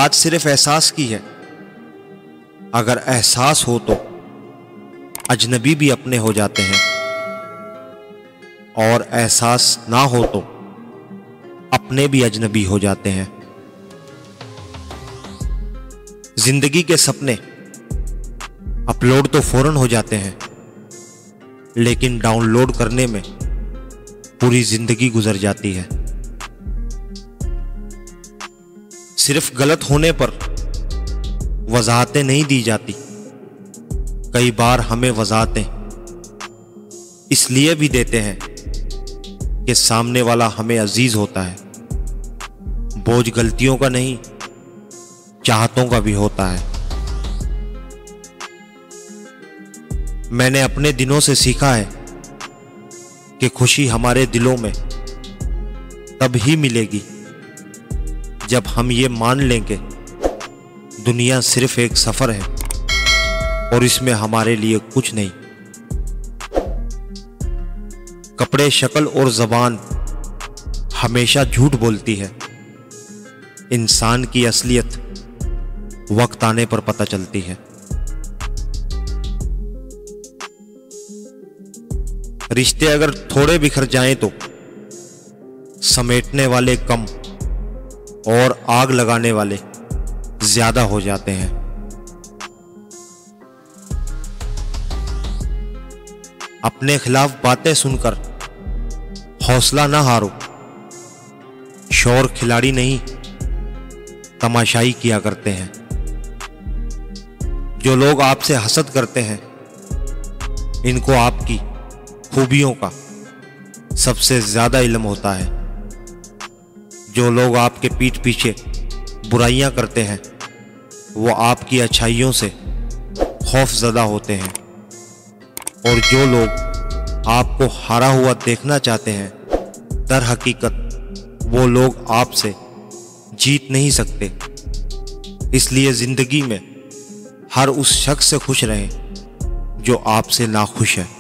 बात सिर्फ एहसास की है। अगर एहसास हो तो अजनबी भी अपने हो जाते हैं, और एहसास ना हो तो अपने भी अजनबी हो जाते हैं। जिंदगी के सपने अपलोड तो फौरन हो जाते हैं, लेकिन डाउनलोड करने में पूरी जिंदगी गुजर जाती है। सिर्फ गलत होने पर वजाहतें नहीं दी जाती, कई बार हमें वजाहतें इसलिए भी देते हैं कि सामने वाला हमें अजीज होता है। बोझ गलतियों का नहीं, चाहतों का भी होता है। मैंने अपने दिनों से सीखा है कि खुशी हमारे दिलों में तब ही मिलेगी जब हम ये मान लेंगे दुनिया सिर्फ एक सफर है और इसमें हमारे लिए कुछ नहीं। कपड़े, शक्ल और जबान हमेशा झूठ बोलती है। इंसान की असलियत वक्त आने पर पता चलती है। रिश्ते अगर थोड़े बिखर जाएं तो समेटने वाले कम और आग लगाने वाले ज्यादा हो जाते हैं। अपने खिलाफ बातें सुनकर हौसला ना हारो। शौर खिलाड़ी नहीं, तमाशाई किया करते हैं। जो लोग आपसे हसद करते हैं, इनको आपकी खूबियों का सबसे ज्यादा इल्म होता है। जो लोग आपके पीठ पीछे बुराइयां करते हैं, वो आपकी अच्छाइयों से खौफजदा होते हैं। और जो लोग आपको हारा हुआ देखना चाहते हैं, दर हकीकत वो लोग आपसे जीत नहीं सकते। इसलिए जिंदगी में हर उस शख्स से खुश रहें जो आपसे नाखुश है।